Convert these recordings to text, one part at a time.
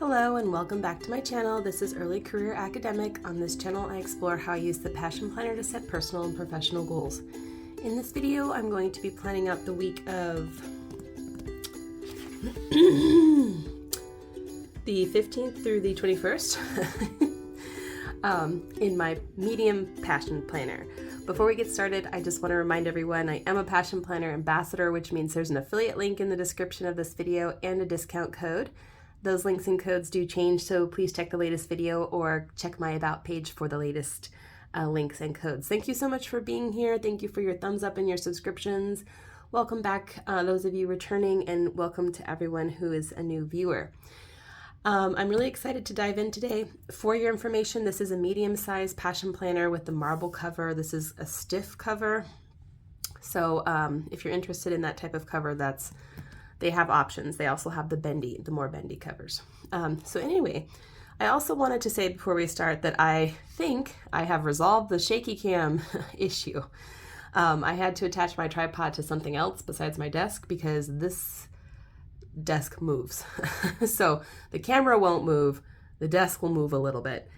Hello and welcome back to my channel. This is Early Career Academic. On this channel I explore how I use the Passion Planner to set personal and professional goals. In this video I'm going to be planning out the week of the 15th through the 21st in my Medium Passion Planner. Before we get started, I just want to remind everyone I am a Passion Planner ambassador, which means there's an affiliate link in the description of this video and a discount code. Those links and codes do change, so please check the latest video or check my About page for the latest links and codes. Thank you so much for being here. Thank you for your thumbs up and your subscriptions. Welcome back, those of you returning, and welcome to everyone who is a new viewer. I'm really excited to dive in today. For your information, this is a medium-sized Passion Planner with the marble cover. This is a stiff cover. So if you're interested in that type of cover, they have options. They also have the more bendy covers. So anyway, I also wanted to say before we start that I think I have resolved the shaky cam issue. I had to attach my tripod to something else besides my desk because this desk moves. So the camera won't move, the desk will move a little bit.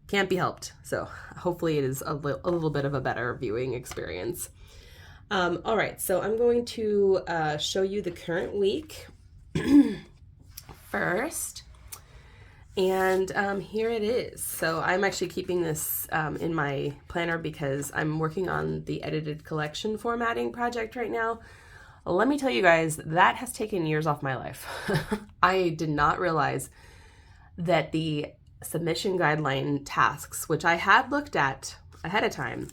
Can't be helped. So hopefully it is a little bit of a better viewing experience. All right, so I'm going to show you the current week first, and here it is. So I'm actually keeping this in my planner because I'm working on the edited collection formatting project right now. Let me tell you guys, that has taken years off my life. I did not realize that the submission guideline tasks, which I had looked at ahead of time,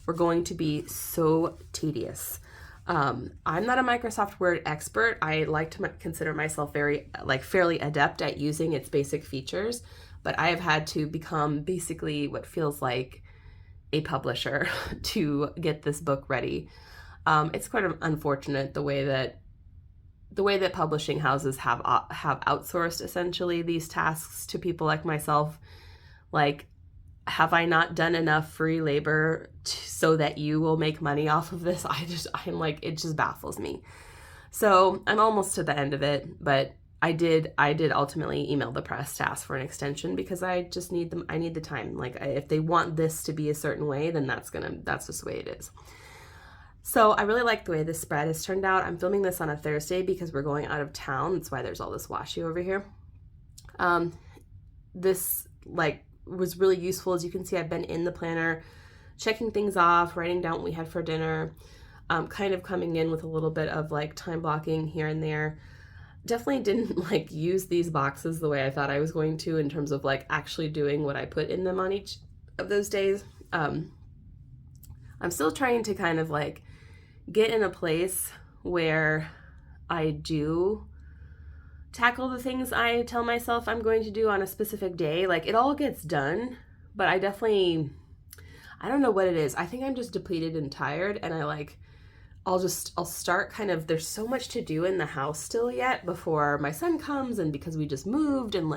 were going to be so tedious. I'm not a Microsoft Word expert. I like to consider myself fairly adept at using its basic features, but I have had to become basically what feels like a publisher to get this book ready. It's quite unfortunate the way that publishing houses have outsourced essentially these tasks to people like myself. Like, have I not done enough free labor so that you will make money off of this? It just baffles me. So I'm almost to the end of it, but I did ultimately email the press to ask for an extension because I just need them. I need the time. If they want this to be a certain way, then that's just the way it is. So I really like the way this spread has turned out. I'm filming this on a Thursday because we're going out of town. That's why there's all this washi over here. This was really useful. As you can see, I've been in the planner, checking things off, writing down what we had for dinner, kind of coming in with a little bit of time blocking here and there. Definitely didn't use these boxes the way I thought I was going to in terms of actually doing what I put in them on each of those days. I'm still trying to kind of get in a place where I do tackle the things I tell myself I'm going to do on a specific day. It all gets done, but I don't know what it is. I think I'm just depleted and tired, and I'll start there's so much to do in the house still yet before my son comes, and because we just moved, and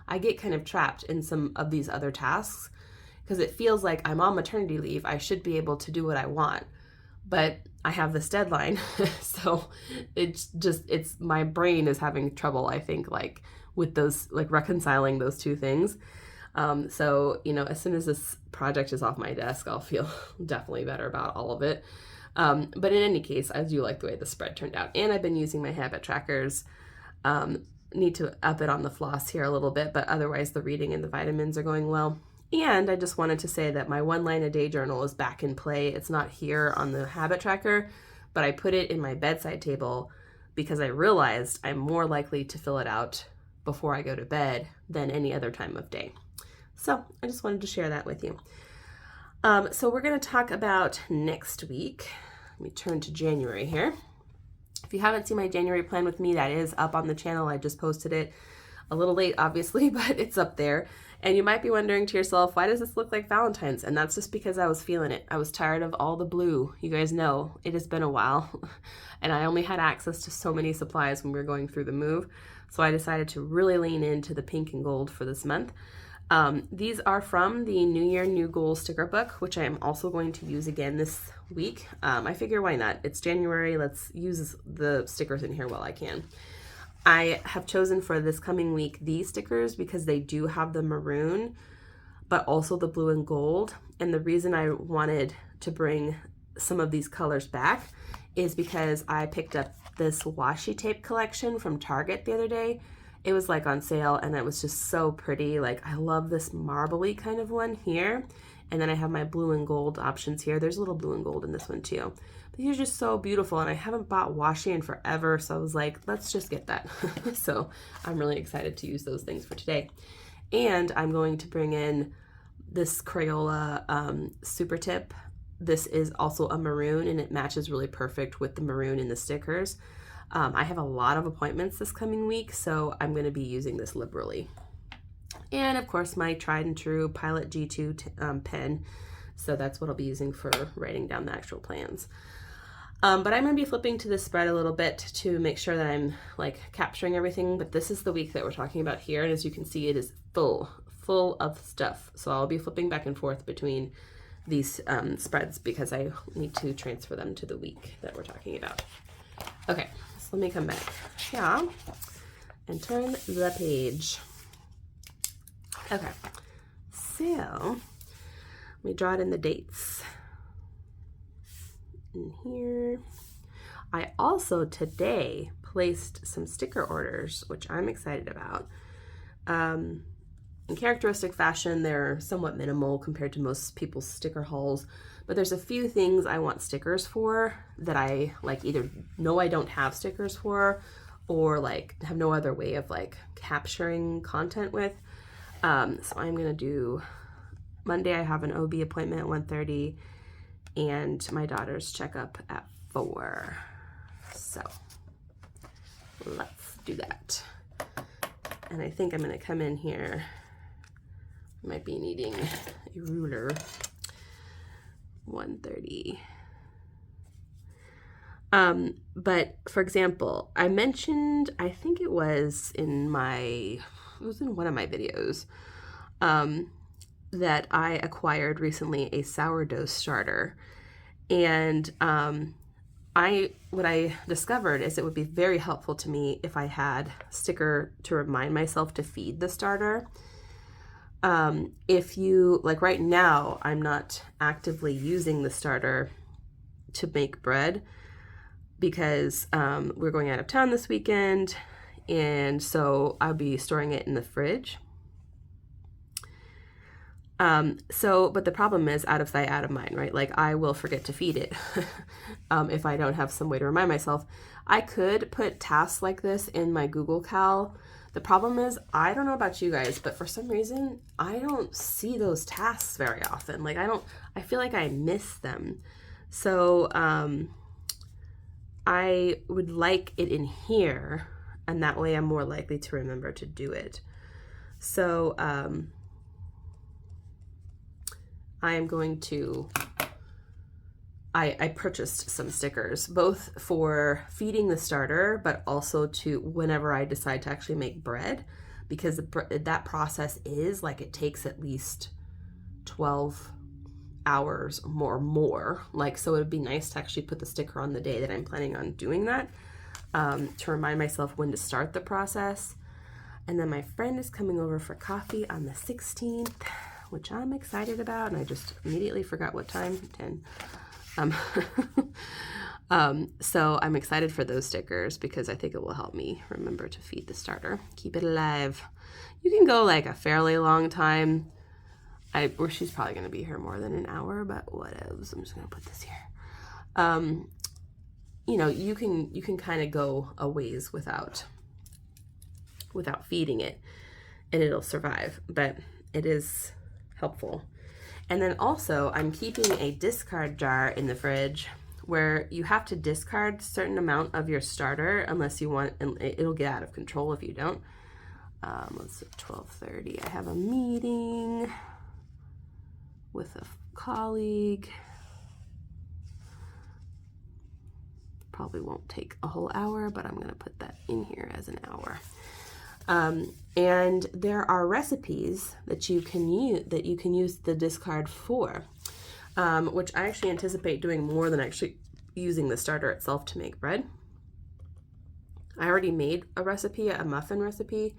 I get kind of trapped in some of these other tasks because it feels like I'm on maternity leave. I should be able to do what I want, but I have this deadline. So it's my brain is having trouble, I think, with those, reconciling those two things. So, as soon as this project is off my desk, I'll feel definitely better about all of it. But in any case, I do like the way the spread turned out, and I've been using my habit trackers. Need to up it on the floss here a little bit, but otherwise the reading and the vitamins are going well. And I just wanted to say that my 1 line a day journal is back in play. It's not here on the habit tracker, but I put it in my bedside table because I realized I'm more likely to fill it out before I go to bed than any other time of day. So I just wanted to share that with you. So we're going to talk about next week. Let me turn to January here. If you haven't seen my January plan with me, that is up on the channel. I just posted it a little late, obviously, but it's up there. And you might be wondering to yourself, why does this look like Valentine's? And that's just because I was feeling it. I was tired of all the blue. You guys know it has been a while, and I only had access to so many supplies when we were going through the move. So I decided to really lean into the pink and gold for this month. These are from the New Year, New Goals sticker book, which I am also going to use again this week. I figure why not? It's January. Let's use the stickers in here while I can. I have chosen for this coming week these stickers because they do have the maroon, but also the blue and gold. And the reason I wanted to bring some of these colors back is because I picked up this washi tape collection from Target the other day. It was like on sale and it was just so pretty. Like, I love this marbly kind of one here. And then I have my blue and gold options here. There's a little blue and gold in this one too. But these are just so beautiful, and I haven't bought washi in forever, so I was like, let's just get that. So I'm really excited to use those things for today. And I'm going to bring in this Crayola Super Tip. This is also a maroon, and it matches really perfect with the maroon in the stickers. I have a lot of appointments this coming week, so I'm going to be using this liberally. And of course, my tried and true Pilot G2 pen. So that's what I'll be using for writing down the actual plans. But I'm going to be flipping to this spread a little bit to make sure that I'm like capturing everything. But this is the week that we're talking about here. And as you can see, it is full of stuff. So I'll be flipping back and forth between these spreads because I need to transfer them to the week that we're talking about. Okay, so let me come back here and turn the page. Okay, so let me draw it in the dates. In here. I also today placed some sticker orders, which I'm excited about. In characteristic fashion, they're somewhat minimal compared to most people's sticker hauls, but there's a few things I want stickers for that I like either know I don't have stickers for or like have no other way of like capturing content with. So I'm gonna do Monday. I have an OB appointment at 1:30 and my daughter's checkup at 4. So let's do that. And I think I'm gonna come in here. Might be needing a ruler. 1:30. But for example, I mentioned, I think it was in one of my videos, that I acquired recently a sourdough starter. And what I discovered is it would be very helpful to me if I had a sticker to remind myself to feed the starter. If you, like right now, I'm not actively using the starter to make bread because we're going out of town this weekend, and so I'll be storing it in the fridge. But the problem is out of sight, out of mind, right? Like I will forget to feed it if I don't have some way to remind myself. I could put tasks like this in my Google Cal. The problem is, I don't know about you guys, but for some reason, I don't see those tasks very often. Like I feel like I miss them. So I would like it in here, and that way I'm more likely to remember to do it. So I am going to, I purchased some stickers, both for feeding the starter, but also to whenever I decide to actually make bread, because that process is like, it takes at least 12 hours more. Like, so it would be nice to actually put the sticker on the day that I'm planning on doing that, to remind myself when to start the process. And then my friend is coming over for coffee on the 16th. Which I'm excited about, and I just immediately forgot what time, 10. So I'm excited for those stickers because I think it will help me remember to feed the starter, keep it alive. You can go like a fairly long time. She's probably gonna be here more than an hour, but whatevs. I'm just gonna put this here. You know, you can kind of go a ways without feeding it, and it'll survive. But it is helpful. And then also I'm keeping a discard jar in the fridge where you have to discard a certain amount of your starter unless you want, and it'll get out of control if you don't. Let's see, 12:30. I have a meeting with a colleague. Probably won't take a whole hour, but I'm gonna put that in here as an hour. And there are recipes that you can use the discard for, which I actually anticipate doing more than actually using the starter itself to make bread. I already made a recipe, a muffin recipe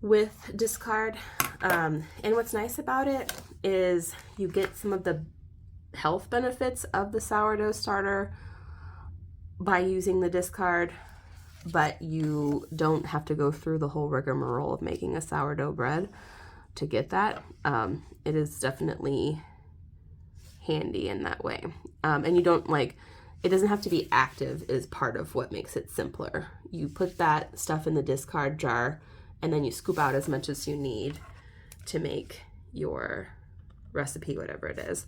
with discard. And what's nice about it is you get some of the health benefits of the sourdough starter by using the discard, but you don't have to go through the whole rigmarole of making a sourdough bread to get that. It is definitely handy in that way. And you don't it doesn't have to be active is part of what makes it simpler. You put that stuff in the discard jar and then you scoop out as much as you need to make your recipe, whatever it is.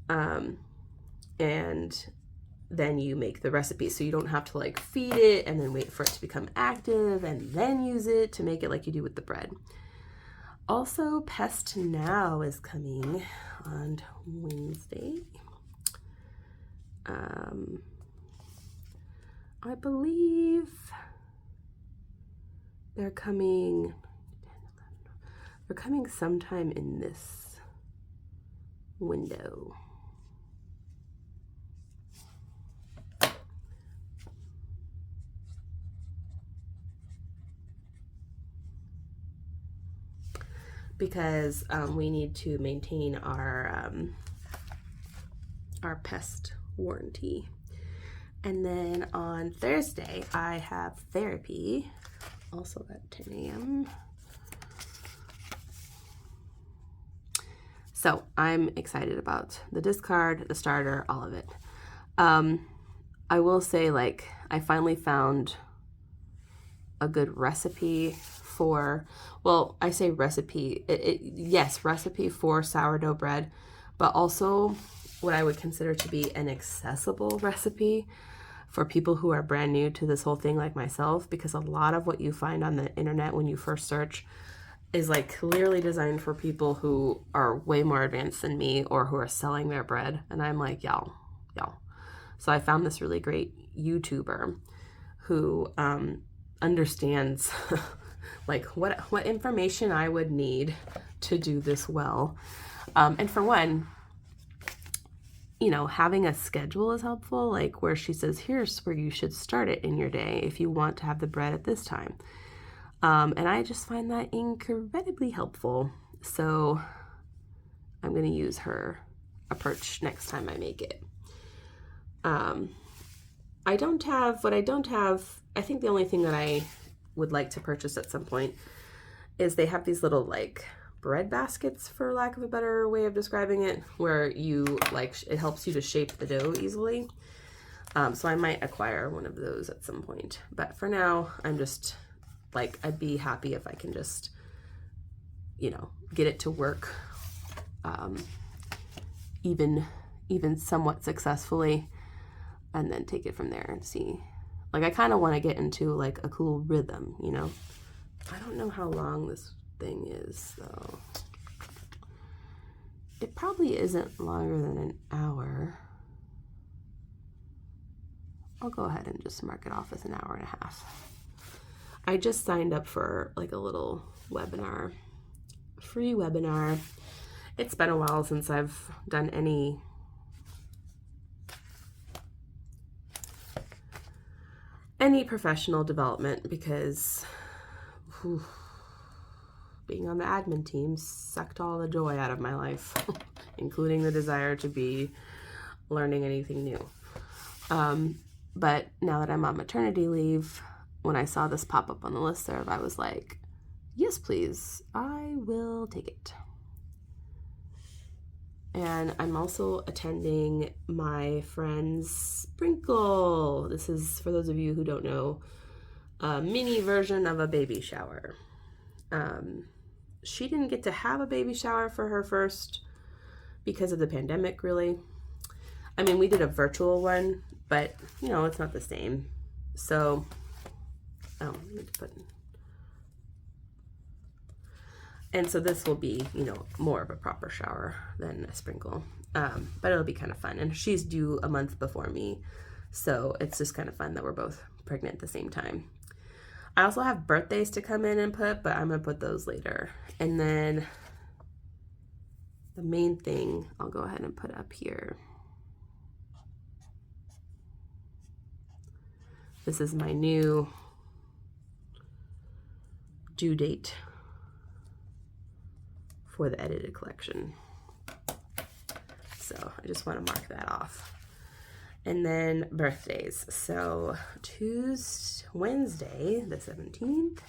And then you make the recipe, so you don't have to feed it and then wait for it to become active and then use it to make it like you do with the bread. Also, Pest Now is coming on Wednesday. I believe they're coming sometime in this window. Because we need to maintain our pest warranty. And then on Thursday, I have therapy, also at 10 a.m. So I'm excited about the discard, the starter, all of it. I will say, I finally found a good recipe for, well, I say recipe, yes, recipe for sourdough bread, but also what I would consider to be an accessible recipe for people who are brand new to this whole thing like myself, because a lot of what you find on the internet when you first search is clearly designed for people who are way more advanced than me or who are selling their bread. And I'm like, y'all. So I found this really great YouTuber who understands what information I would need to do this well. And for one, having a schedule is helpful, where she says, here's where you should start it in your day if you want to have the bread at this time. And I just find that incredibly helpful. So I'm going to use her approach next time I make it. I don't have, I think the only thing that I would like to purchase at some point is they have these little bread baskets, for lack of a better way of describing it, where you it helps you to shape the dough easily. So I might acquire one of those at some point, but for now I'm just I'd be happy if I can just get it to work even somewhat successfully, and then take it from there and see. I kind of want to get into a cool rhythm, I don't know how long this thing is, though. It probably isn't longer than an hour. I'll go ahead and just mark it off as an hour and a half. I just signed up for a little webinar, free webinar. It's been a while since I've done any professional development, because being on the admin team sucked all the joy out of my life, including the desire to be learning anything new. But now that I'm on maternity leave, when I saw this pop up on the listserv, I was like, yes, please, I will take it. And I'm also attending my friend's sprinkle. This is, for those of you who don't know, a mini version of a baby shower. She didn't get to have a baby shower for her first because of the pandemic, really. I mean, we did a virtual one, but, it's not the same. So, and so this will be, more of a proper shower than a sprinkle. But it'll be kind of fun. And she's due a month before me, so it's just kind of fun that we're both pregnant at the same time. I also have birthdays to come in and put, but I'm going to put those later. And then the main thing I'll go ahead and put up here. This is my new due date for the edited collection. So I just want to mark that off. And then birthdays. So Wednesday, the 17th,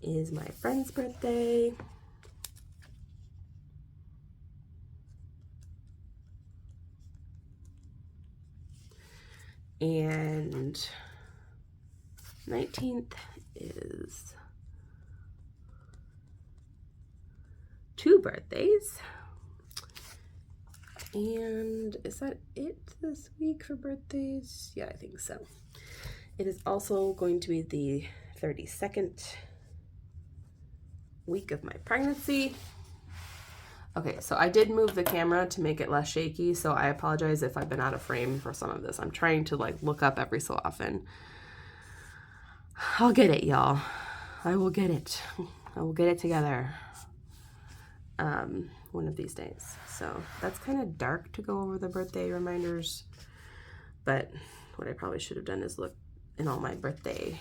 is my friend's birthday. And 19th is 2 birthdays. And is that it this week for birthdays? Yeah, I think so. It is also going to be the 32nd week of my pregnancy. Okay, so I did move the camera to make it less shaky, so I apologize if I've been out of frame for some of this. I'm trying to like look up every so often. I'll get it, y'all. I will get it. I will get it together one of these days. So that's kind of dark to go over the birthday reminders, but what I probably should have done is look in all my birthday.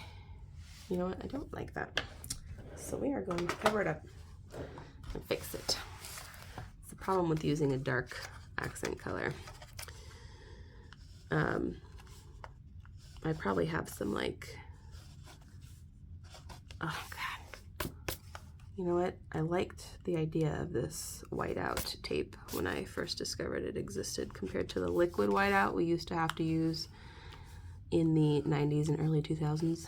You know what? I don't like that. So we are going to cover it up and fix it. It's the problem with using a dark accent color. I probably have some like, oh God. You know what? I liked the idea of this whiteout tape when I first discovered it existed compared to the liquid whiteout we used to have to use in the 90s and early 2000s.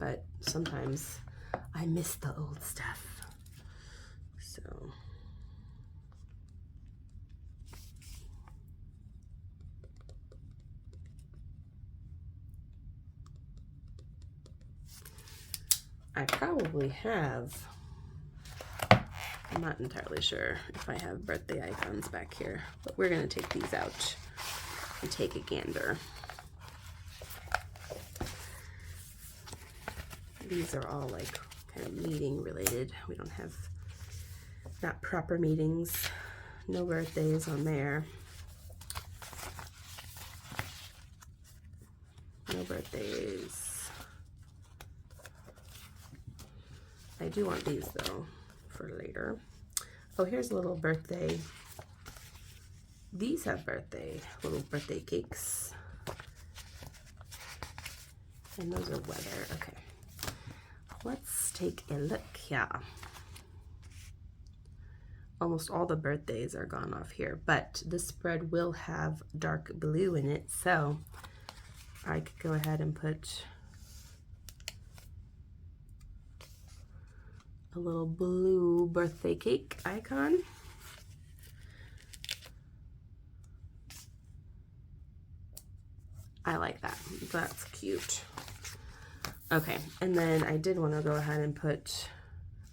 But sometimes I miss the old stuff. So I probably have, I'm not entirely sure if I have birthday icons back here, but we're going to take these out and take a gander. These are all like kind of meeting related. We don't have, not proper meetings, no birthdays on there. No birthdays. I do want these though for later. Oh, here's a little birthday. These have little birthday cakes. And those are weather. Okay. Let's take a look here. Almost all the birthdays are gone off here, but this spread will have dark blue in it, so I could go ahead and put a little blue birthday cake icon. I like that. That's cute. Okay, and then I did want to go ahead and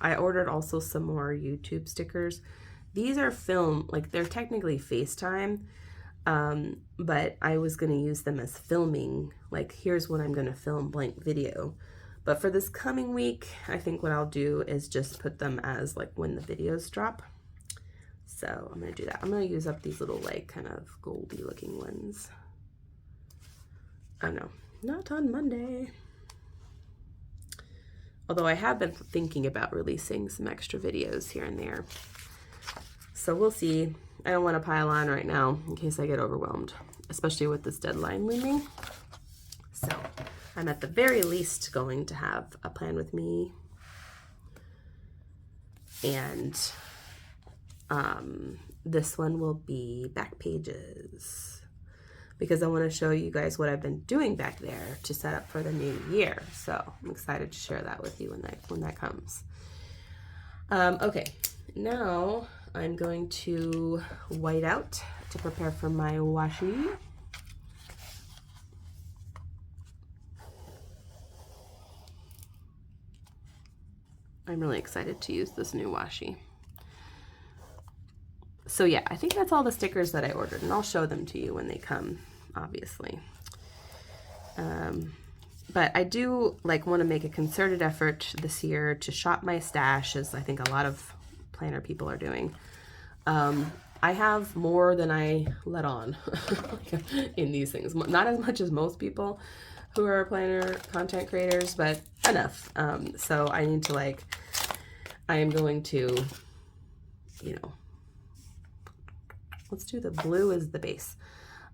I ordered also some more YouTube stickers. These are film, like they're technically FaceTime, but I was going to use them as filming, like here's what I'm going to film blank video. But for this coming week, I think what I'll do is just put them as like when the videos drop. So I'm going to do that. I'm going to use up these little like kind of goldy looking ones. Oh no, not on Monday. Although I have been thinking about releasing some extra videos here and there. So we'll see. I don't want to pile on right now in case I get overwhelmed, especially with this deadline looming. So I'm at the very least going to have a plan with me. And this one will be back pages, because I want to show you guys what I've been doing back there to set up for the new year. So I'm excited to share that with you when that comes. Okay, now I'm going to white out to prepare for my washi. I'm really excited to use this new washi. So yeah, I think that's all the stickers that I ordered, and I'll show them to you when they come, obviously. But I do want to make a concerted effort this year to shop my stash, as I think a lot of planner people are doing. I have more than I let on in these things. Not as much as most people who are planner content creators, but enough. So I need to like, I am going to, you know, let's do the blue as the base.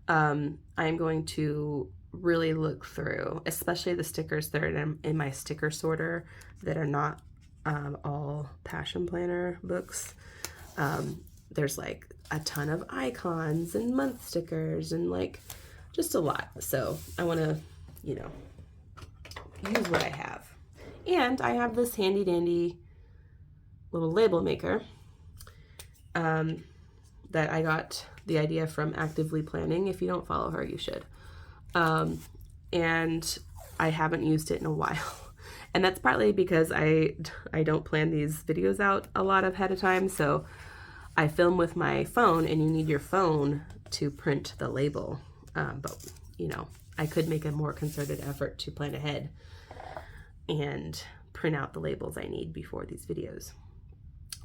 I am going to really look through, especially the stickers that are in my sticker sorter that are not all Passion Planner books. There's like a ton of icons and month stickers and like just a lot. So I want to, you know, use what I have. And I have this handy dandy little label maker that I got the idea from Actively Planning. If you don't follow her, you should. And I haven't used it in a while. And that's partly because I don't plan these videos out a lot ahead of time. So I film with my phone, and you need your phone to print the label. But, you know, I could make a more concerted effort to plan ahead and print out the labels I need before these videos.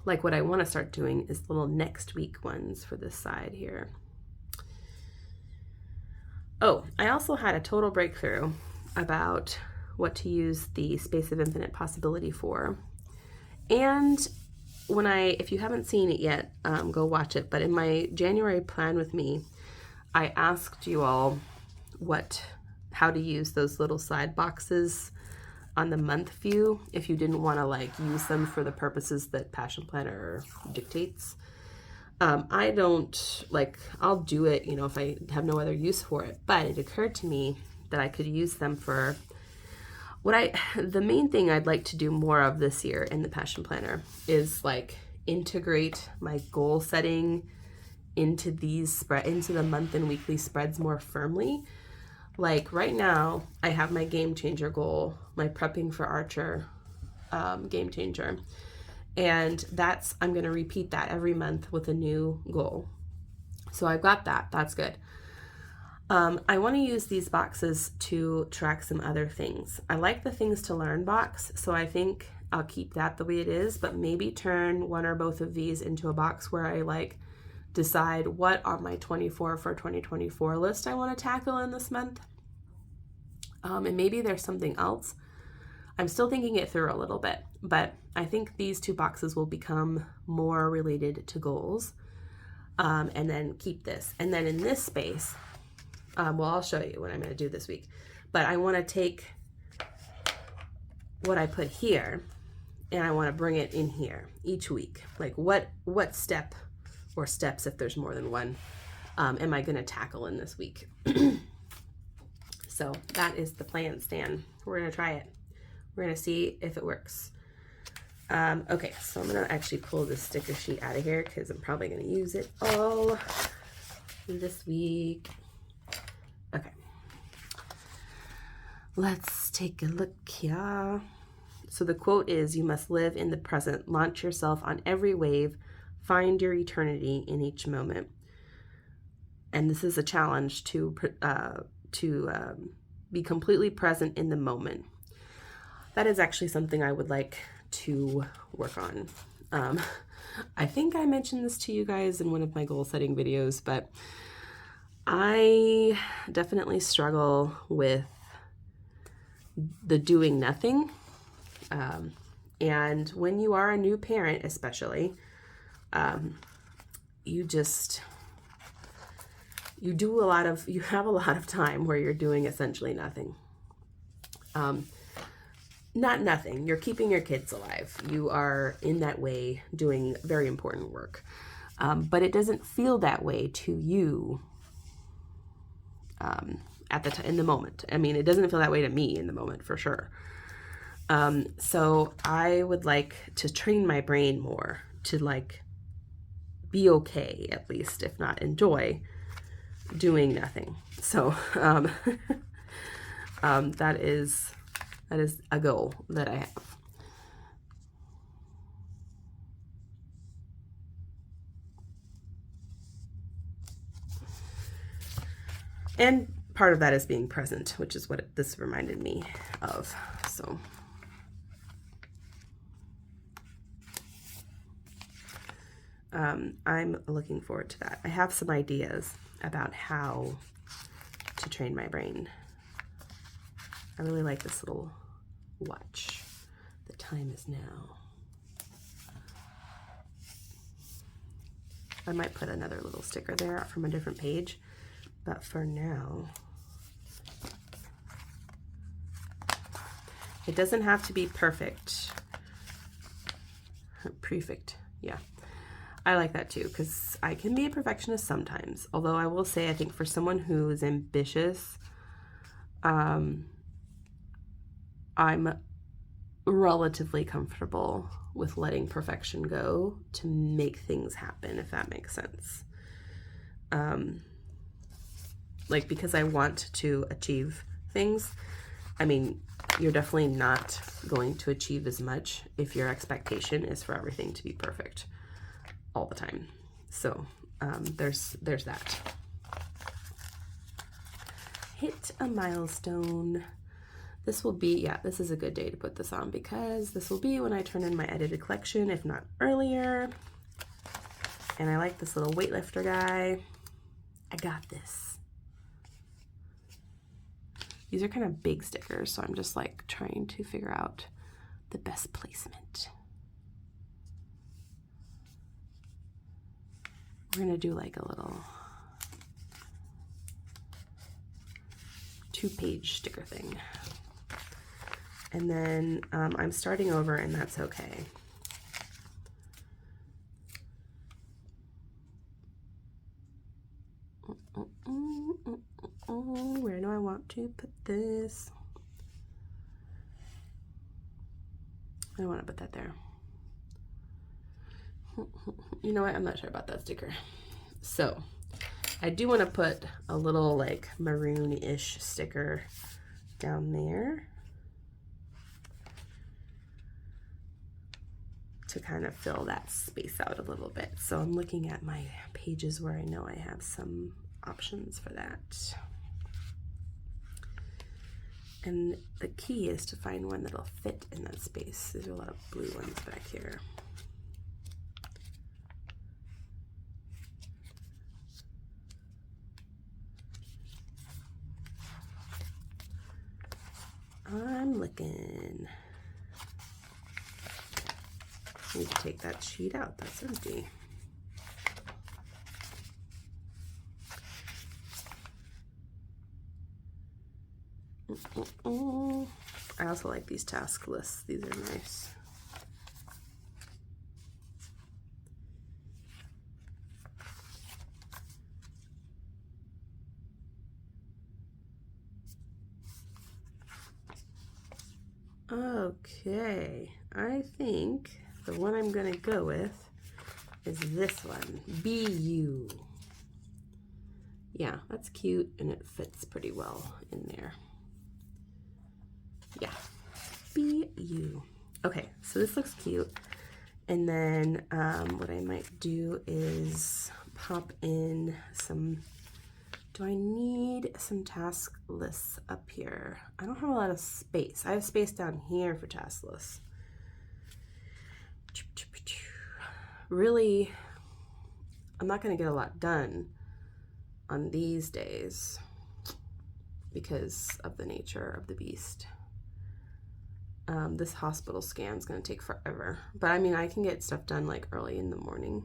Like what I want to start doing is little next week ones for this side here. Oh, I also had a total breakthrough about what to use the Space of Infinite Possibility for. And when if you haven't seen it yet, go watch it. But in my January plan with me, I asked you all how to use those little side boxes on the month view if you didn't want to like use them for the purposes that Passion Planner dictates. I don't like, I'll do it, you know, if I have no other use for it, but it occurred to me that I could use them for the main thing I'd like to do more of this year in the Passion Planner is like integrate my goal setting into the month and weekly spreads more firmly. Like right now, I have my Game Changer goal, my Prepping for Archer Game Changer. And I'm going to repeat that every month with a new goal. So I've got that. That's good. I want to use these boxes to track some other things. I like the Things to Learn box, so I think I'll keep that the way it is, but maybe turn one or both of these into a box where I like decide what on my 24 for 2024 list I want to tackle in this month. And maybe there's something else. I'm still thinking it through a little bit, but I think these two boxes will become more related to goals. And then keep this. And then in this space, well, I'll show you what I'm going to do this week, but I want to take what I put here and I want to bring it in here each week. Like what step or steps, if there's more than one, am I going to tackle in this week? So that is the plan, Stan. We're going to try it. We're going to see if it works. Okay, so I'm going to actually pull this sticker sheet out of here because I'm probably going to use it all this week. Okay. Let's take a look here. So the quote is, "You must live in the present, launch yourself on every wave, find your eternity in each moment." And this is a challenge to be completely present in the moment. That is actually something I would like to work on. I think I mentioned this to you guys in one of my goal setting videos, but I definitely struggle with the doing nothing. And when you are a new parent, especially, you have a lot of time where you're doing essentially nothing. Not nothing. You're keeping your kids alive. You are in that way doing very important work. But it doesn't feel that way to you in the moment. I mean, it doesn't feel that way to me in the moment for sure. So I would like to train my brain more to like be okay, at least, if not enjoy doing nothing. So that is a goal that I have. And part of that is being present, which is what this reminded me of. So I'm looking forward to that. I have some ideas about how to train my brain. I really like this little watch. The time is now. I might put another little sticker there from a different page, but for now, it doesn't have to be perfect. Perfect, yeah. I like that too, because I can be a perfectionist sometimes. Although I will say, I think for someone who is ambitious, I'm relatively comfortable with letting perfection go to make things happen, if that makes sense. Like, because I want to achieve things, I mean, you're definitely not going to achieve as much if your expectation is for everything to be perfect all the time. So there's that. Hit a milestone. This will be, yeah, this is a good day to put this on because this will be when I turn in my edited collection, if not earlier. And I like this little weightlifter guy. I got this. These are kind of big stickers, so I'm just like trying to figure out the best placement. We're gonna do like a little 2-page sticker thing. And then I'm starting over, and that's okay. Where do I want to put this? I don't want to put that there. You know what? I'm not sure about that sticker. So I do want to put a little like maroon-ish sticker down there to kind of fill that space out a little bit. So I'm looking at my pages where I know I have some options for that. And the key is to find one that'll fit in that space. There's a lot of blue ones back here. I'm looking. I need to take that sheet out. That's empty. I also like these task lists. These are nice. Okay, I think the one I'm gonna go with is this one, Be You. Yeah, that's cute and it fits pretty well in there. Yeah, Be You. Okay, so this looks cute. And then what I might do is pop in some, do I need some task lists up here? I don't have a lot of space. I have space down here for task lists. Really, I'm not gonna get a lot done on these days because of the nature of the beast. This hospital scan is going to take forever, but I mean, I can get stuff done like early in the morning.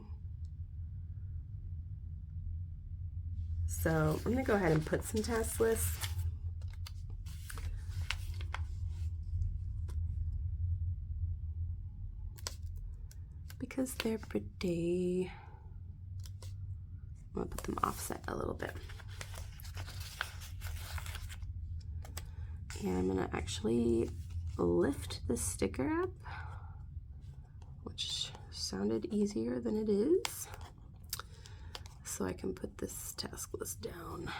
So I'm going to go ahead and put some task lists. Because they're pretty. I'm going to put them offset a little bit. And I'm going to actually lift the sticker up, which sounded easier than it is, so I can put this task list down.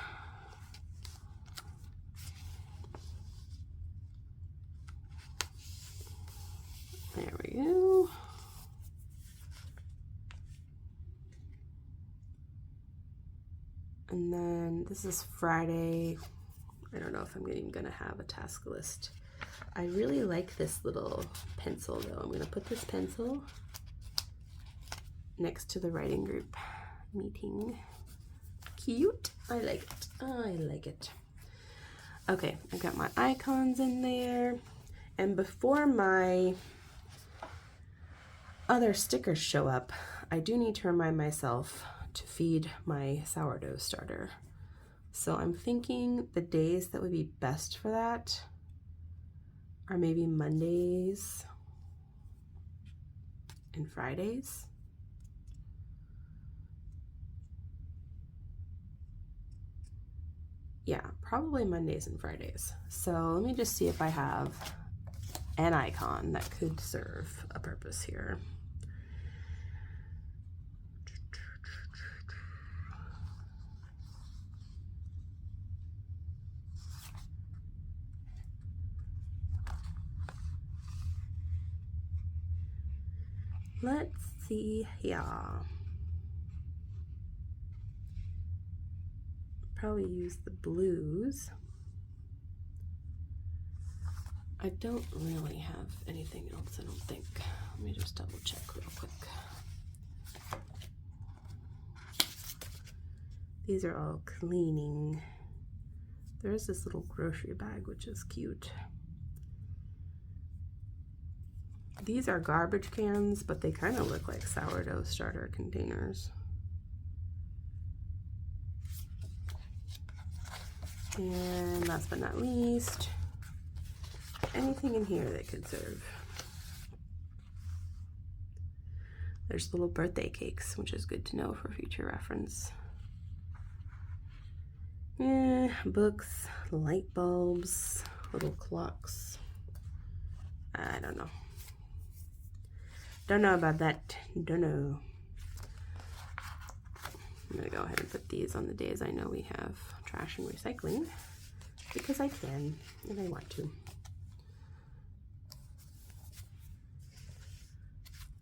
There we go. And then this is Friday. I don't know if I'm even gonna have a task list. I really like this little pencil though. I'm gonna put this pencil next to the writing group meeting. Cute. I like it. I like it. Okay, I got my icons in there. And before my other stickers show up, I do need to remind myself to feed my sourdough starter. So I'm thinking the days that would be best for that are maybe Mondays and Fridays. Yeah, probably Mondays and Fridays. So let me just see if I have an icon that could serve a purpose here. Let's see here. Probably use the blues. I don't really have anything else, I don't think. Let me just double check real quick. These are all cleaning. There's this little grocery bag, which is cute. These are garbage cans, but they kind of look like sourdough starter containers. And last but not least, anything in here that could serve. There's little birthday cakes, which is good to know for future reference. Books, light bulbs, little clocks. I don't know. Don't know about that. Don't know. I'm gonna go ahead and put these on the days I know we have trash and recycling, because I can and I want to.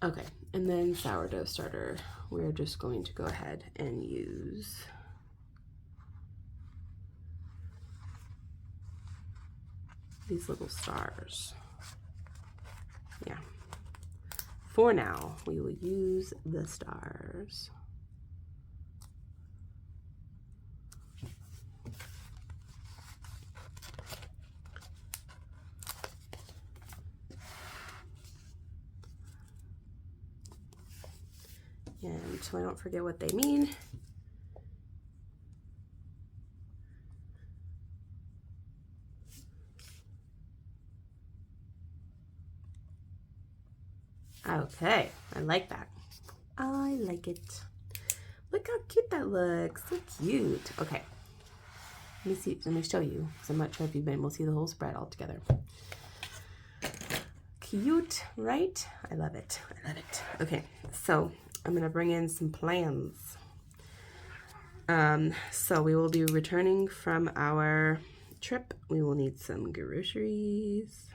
Okay, and then sourdough starter, we're just going to go ahead and use these little stars. Yeah. For now, we will use the stars. And so I don't forget what they mean. Okay, I like that. I like it. Look how cute that looks. So cute. Okay. Let me see. Let me show you, because I'm not sure if you've been able to see the whole spread all together. Cute, right? I love it. I love it. Okay, so I'm gonna bring in some plans. So we will be returning from our trip. We will need some groceries.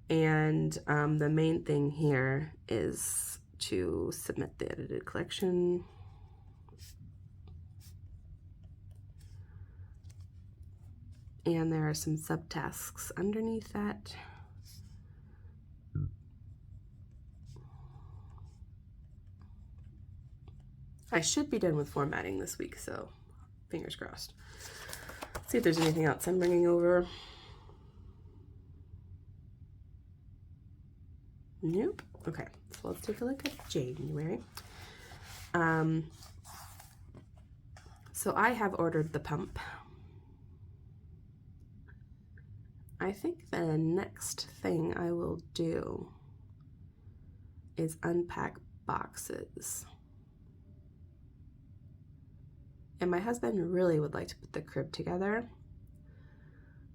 And the main thing here is to submit the edited collection. And there are some subtasks underneath that. I should be done with formatting this week, so fingers crossed. Let's see if there's anything else I'm bringing over. Nope. Okay, so let's take a look at January. So I have ordered the pump. I think the next thing I will do is unpack boxes. And my husband really would like to put the crib together,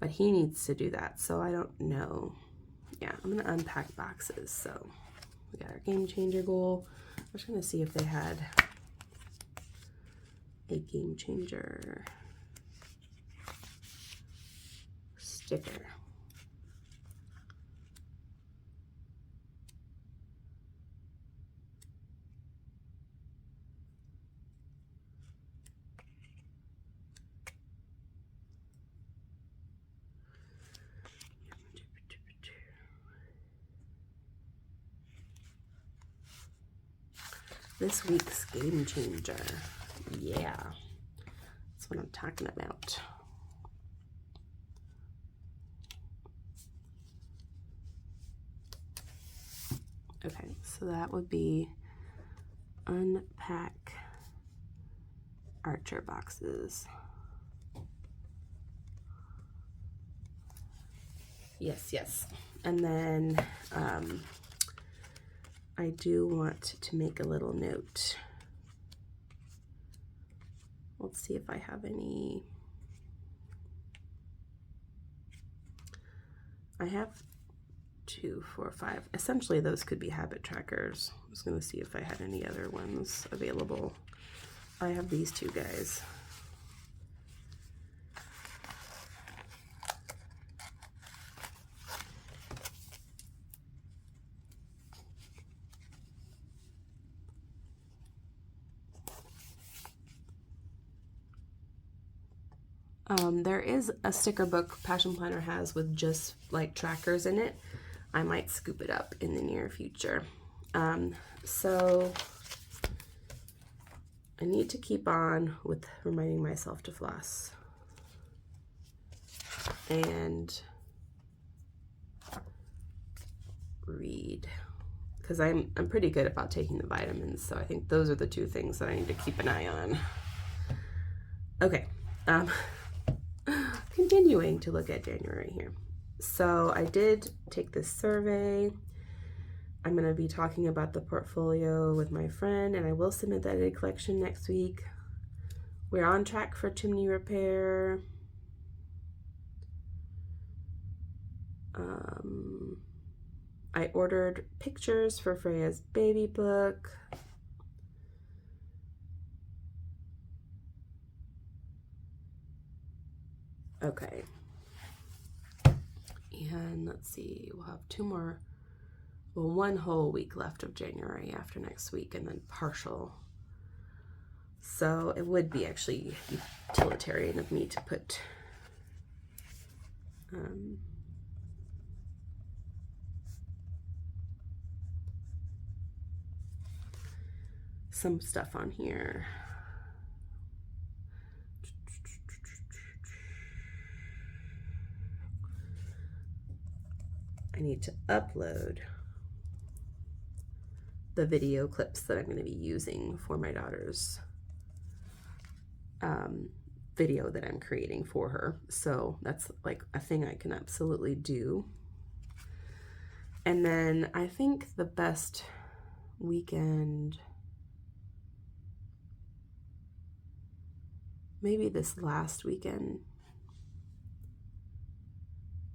but he needs to do that, so I don't know. Yeah, I'm gonna unpack boxes. So we got our game changer goal. I'm just gonna see if they had a game changer sticker. This week's game changer. Yeah, that's what I'm talking about. Okay, so that would be unpack Archer boxes. Yes. And then I do want to make a little note. Let's see if I have any. I have 2, 4, 5. Essentially, those could be habit trackers. I was going to see if I had any other ones available. I have these 2 guys. There is a sticker book Passion Planner has with just like trackers in it. I might scoop it up in the near future. So I need to keep on with reminding myself to floss and read, because I'm pretty good about taking the vitamins, so I think those are the 2 things that I need to keep an eye on. Okay, continuing to look at January here. So I did take this survey. I'm going to be talking about the portfolio with my friend, and I will submit that edited collection next week. We're on track for chimney repair. I ordered pictures for Freya's baby book. Okay. And let's see, we'll have 2 more, well, 1 whole week left of January after next week, and then partial. So it would be actually utilitarian of me to put some stuff on here. I need to upload the video clips that I'm going to be using for my daughter's video that I'm creating for her. So that's like a thing I can absolutely do. And then I think the best weekend, maybe this last weekend,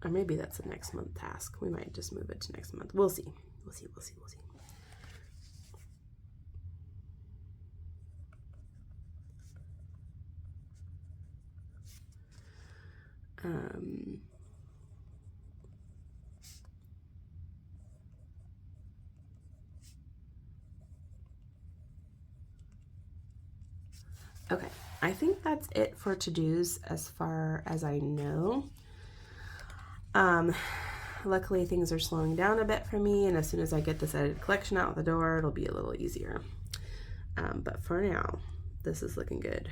or maybe that's a next month task. We might just move it to next month. We'll see. We'll see. Okay, I think that's it for to-dos as far as I know. Luckily things are slowing down a bit for me, and as soon as I get this edited collection out the door, it'll be a little easier. But for now, this is looking good.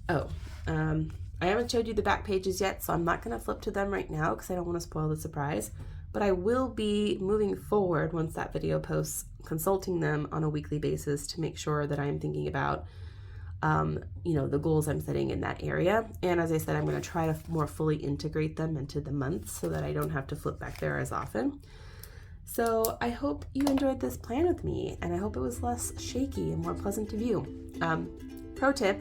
Oh, I haven't showed you the back pages yet, so I'm not going to flip to them right now because I don't want to spoil the surprise. But I will be moving forward once that video posts, consulting them on a weekly basis to make sure that I'm thinking about, the goals I'm setting in that area. And as I said, I'm going to try to more fully integrate them into the months so that I don't have to flip back there as often. So I hope you enjoyed this plan with me, and I hope it was less shaky and more pleasant to view. Pro tip,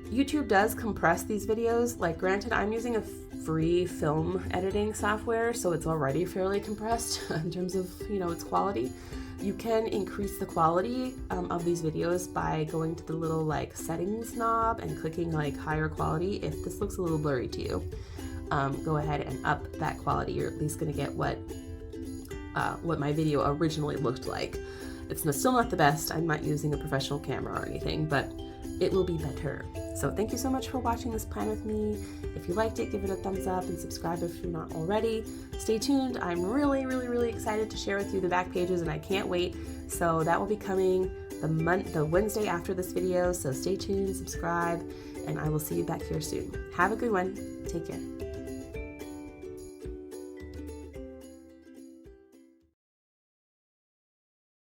YouTube does compress these videos. Like, granted, I'm using a free film editing software, so it's already fairly compressed in terms of, its quality. You can increase the quality of these videos by going to the little settings knob and clicking higher quality. If this looks a little blurry to you, go ahead and up that quality. You're at least going to get what my video originally looked like. It's still not the best. I'm not using a professional camera or anything, but it will be better. So thank you so much for watching this plan with me. If you liked it, give it a thumbs up and subscribe if you're not already. Stay tuned. I'm really, really, really excited to share with you the back pages, and I can't wait. So that will be coming the Wednesday after this video. So stay tuned, subscribe, and I will see you back here soon. Have a good one. Take care.